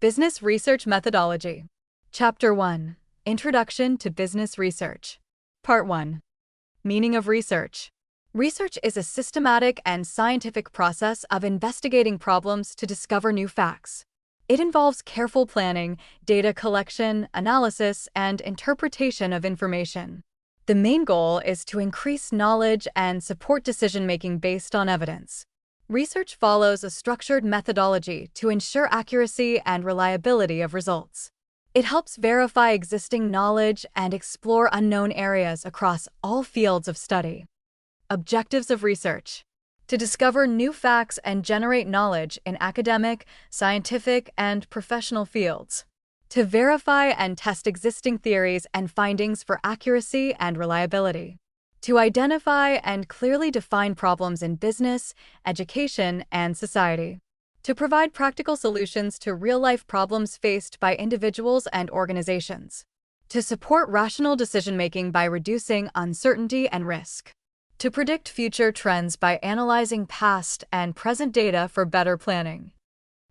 Business Research Methodology. Chapter 1. Introduction to Business Research. Part 1. Meaning of research. Research is a systematic and scientific process of investigating problems to discover new facts. It involves careful planning, data collection, analysis, and interpretation of information. The main goal is to increase knowledge and support decision-making based on evidence. Research follows a structured methodology to ensure accuracy and reliability of results. It helps verify existing knowledge and explore unknown areas across all fields of study. Objectives of research: to discover new facts and generate knowledge in academic, scientific, and professional fields. To verify and test existing theories and findings for accuracy and reliability. To identify and clearly define problems in business, education, and society. To provide practical solutions to real-life problems faced by individuals and organizations. To support rational decision-making by reducing uncertainty and risk. To predict future trends by analyzing past and present data for better planning.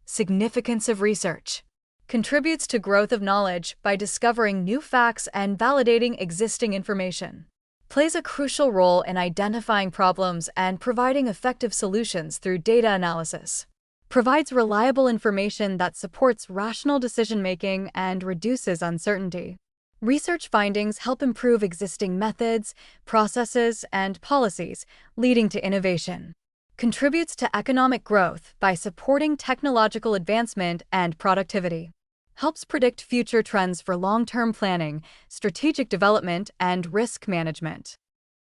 Significance of research: contributes to growth of knowledge by discovering new facts and validating existing information. Plays a crucial role in identifying problems and providing effective solutions through data analysis. Provides reliable information that supports rational decision-making and reduces uncertainty. Research findings help improve existing methods, processes, and policies, leading to innovation. Contributes to economic growth by supporting technological advancement and productivity. Helps predict future trends for long-term planning, strategic development, and risk management.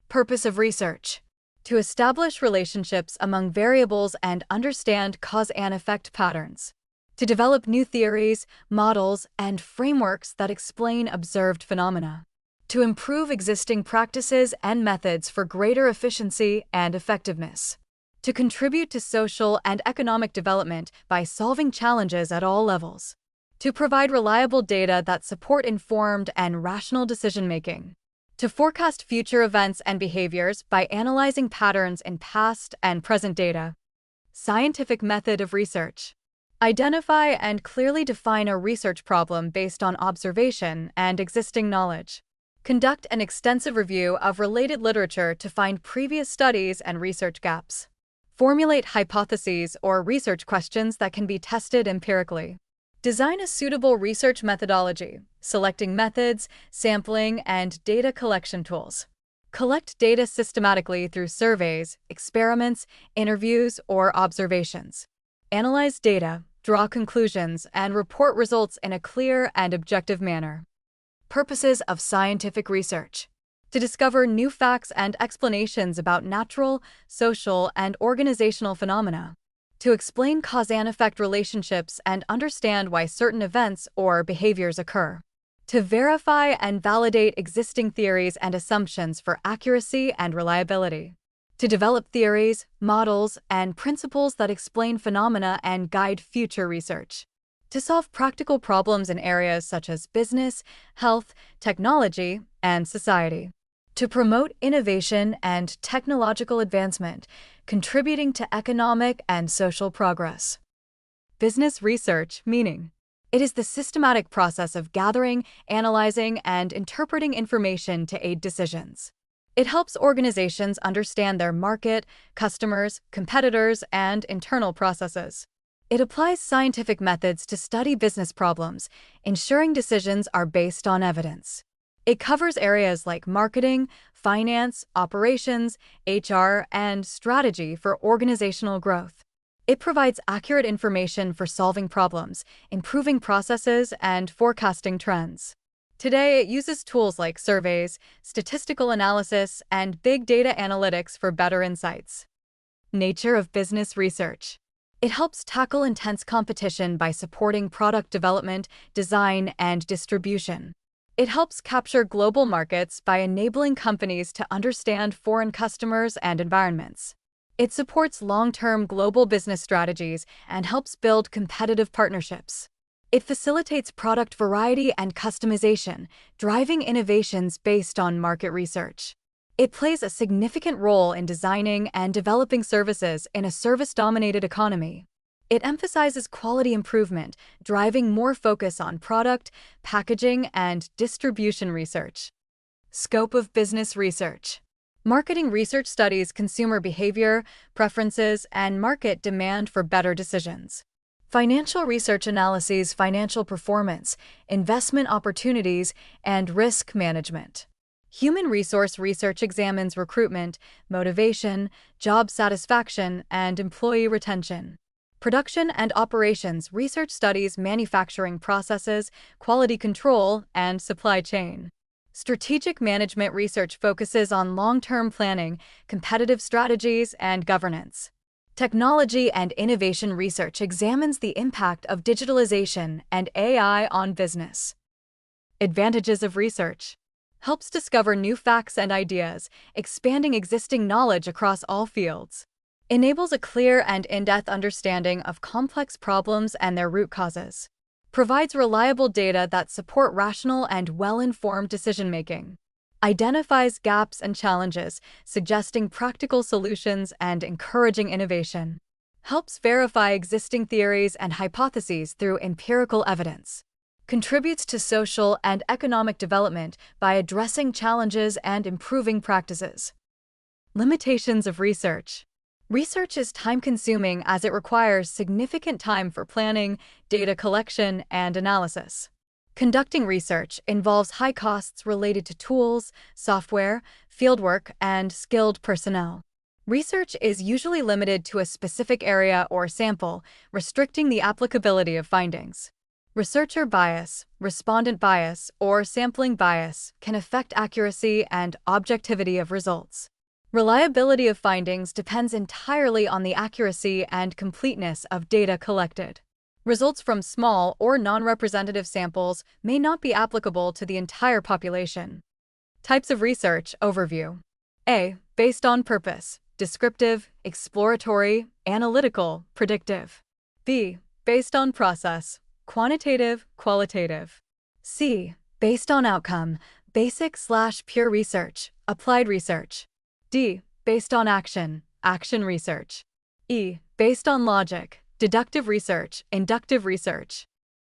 Purpose of research: to establish relationships among variables and understand cause and effect patterns. To develop new theories, models, and frameworks that explain observed phenomena. To improve existing practices and methods for greater efficiency and effectiveness. To contribute to social and economic development by solving challenges at all levels. To provide reliable data that support informed and rational decision-making. To forecast future events and behaviors by analyzing patterns in past and present data. Scientific method of research: identify and clearly define a research problem based on observation and existing knowledge. Conduct an extensive review of related literature to find previous studies and research gaps. Formulate hypotheses or research questions that can be tested empirically. Design a suitable research methodology, selecting methods, sampling, and data collection tools. Collect data systematically through surveys, experiments, interviews, or observations. Analyze data, draw conclusions, and report results in a clear and objective manner. Purposes of scientific research: to discover new facts and explanations about natural, social, and organizational phenomena. To explain cause and effect relationships and understand why certain events or behaviors occur. To verify and validate existing theories and assumptions for accuracy and reliability. To develop theories, models, and principles that explain phenomena and guide future research. To solve practical problems in areas such as business, health, technology, and society. To promote innovation and technological advancement, contributing to economic and social progress. Business research meaning: it is the systematic process of gathering, analyzing, and interpreting information to aid decisions. It helps organizations understand their market, customers, competitors, and internal processes. It applies scientific methods to study business problems, ensuring decisions are based on evidence. It covers areas like marketing, finance, operations, HR, and strategy for organizational growth. It provides accurate information for solving problems, improving processes, and forecasting trends. Today, it uses tools like surveys, statistical analysis, and big data analytics for better insights. Nature of business research: it helps tackle intense competition by supporting product development, design, and distribution. It helps capture global markets by enabling companies to understand foreign customers and environments. It supports long-term global business strategies and helps build competitive partnerships. It facilitates product variety and customization, driving innovations based on market research. It plays a significant role in designing and developing services in a service-dominated economy. It emphasizes quality improvement, driving more focus on product, packaging, and distribution research. Scope of business research. Marketing research studies consumer behavior, preferences, and market demand for better decisions. Financial research analyses financial performance, investment opportunities, and risk management. Human resource research examines recruitment, motivation, job satisfaction, and employee retention. Production and operations research studies manufacturing processes, quality control, and supply chain. Strategic management research focuses on long-term planning, competitive strategies, and governance. Technology and innovation research examines the impact of digitalization and AI on business. Advantages of research. Helps discover new facts and ideas, expanding existing knowledge across all fields. Enables a clear and in-depth understanding of complex problems and their root causes. Provides reliable data that support rational and well-informed decision-making. Identifies gaps and challenges, suggesting practical solutions and encouraging innovation. Helps verify existing theories and hypotheses through empirical evidence. Contributes to social and economic development by addressing challenges and improving practices. Limitations of research. Research is time-consuming as it requires significant time for planning, data collection, and analysis. Conducting research involves high costs related to tools, software, fieldwork, and skilled personnel. Research is usually limited to a specific area or sample, restricting the applicability of findings. Researcher bias, respondent bias, or sampling bias can affect accuracy and objectivity of results. Reliability of findings depends entirely on the accuracy and completeness of data collected. Results from small or non-representative samples may not be applicable to the entire population. Types of research overview. A. Based on purpose, descriptive, exploratory, analytical, predictive. B. Based on process, quantitative, qualitative. C. Based on outcome, basic/pure research, applied research. D. Based on action, action research. E. Based on logic, deductive research, inductive research.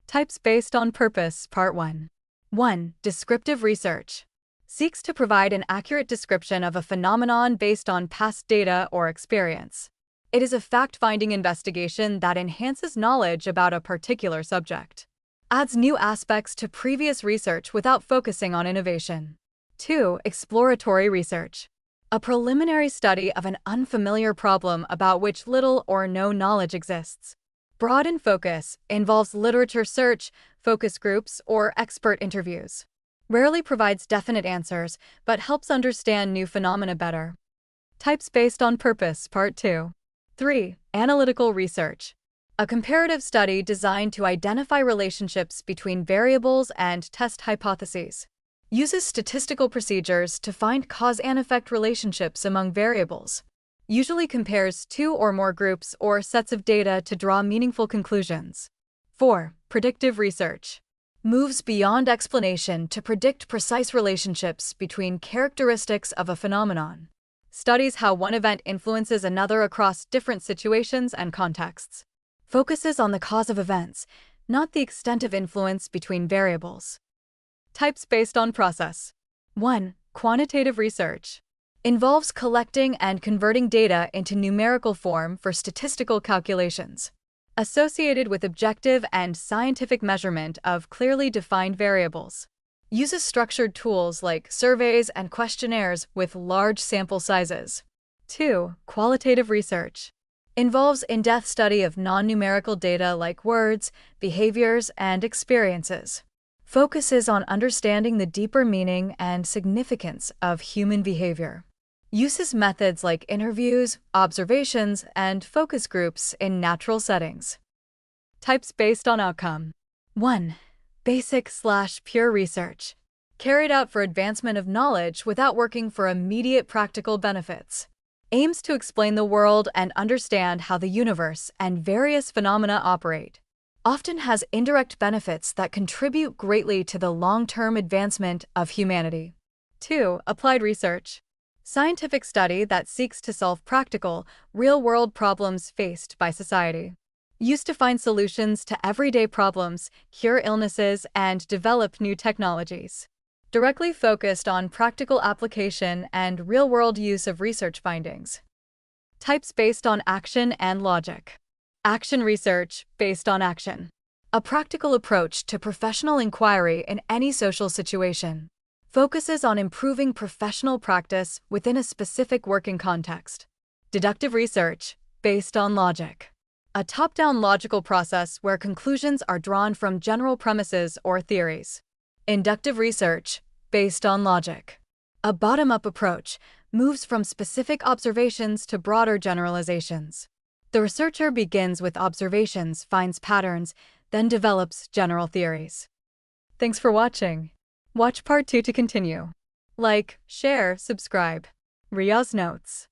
Types based on purpose, Part 1. 1. Descriptive research. Seeks to provide an accurate description of a phenomenon based on past data or experience. It is a fact-finding investigation that enhances knowledge about a particular subject. Adds new aspects to previous research without focusing on innovation. 2. Exploratory research. A preliminary study of an unfamiliar problem about which little or no knowledge exists. Broad in focus, involves literature search, focus groups, or expert interviews. Rarely provides definite answers, but helps understand new phenomena better. Types based on purpose, Part 2. 3. Analytical research. A comparative study designed to identify relationships between variables and test hypotheses. Uses statistical procedures to find cause and effect relationships among variables. Usually compares two or more groups or sets of data to draw meaningful conclusions. 4. Predictive research. Moves beyond explanation to predict precise relationships between characteristics of a phenomenon. Studies how one event influences another across different situations and contexts. Focuses on the cause of events, not the extent of influence between variables. Types based on process. 1. Quantitative research. Involves collecting and converting data into numerical form for statistical calculations. Associated with objective and scientific measurement of clearly defined variables. Uses structured tools like surveys and questionnaires with large sample sizes. 2. Qualitative research. Involves in-depth study of non-numerical data like words, behaviors, and experiences. Focuses on understanding the deeper meaning and significance of human behavior. Uses methods like interviews, observations, and focus groups in natural settings. Types based on outcome. 1. Basic/pure research. Carried out for advancement of knowledge without working for immediate practical benefits. Aims to explain the world and understand how the universe and various phenomena operate. Often has indirect benefits that contribute greatly to the long-term advancement of humanity. 2. Applied research. Scientific study that seeks to solve practical, real-world problems faced by society. used to find solutions to everyday problems, cure illnesses, and develop new technologies. Directly focused on practical application and real-world use of research findings. Types based on action and logic. Action research based on action. A practical approach to professional inquiry in any social situation. Focuses on improving professional practice within a specific working context. Deductive research based on logic. A top-down logical process where conclusions are drawn from general premises or theories. Inductive research based on logic. A bottom-up approach moves from specific observations to broader generalizations. The researcher begins with observations, finds patterns, then develops general theories. Thanks for watching. Watch part 2 to continue. Like, share, subscribe. Ria's notes.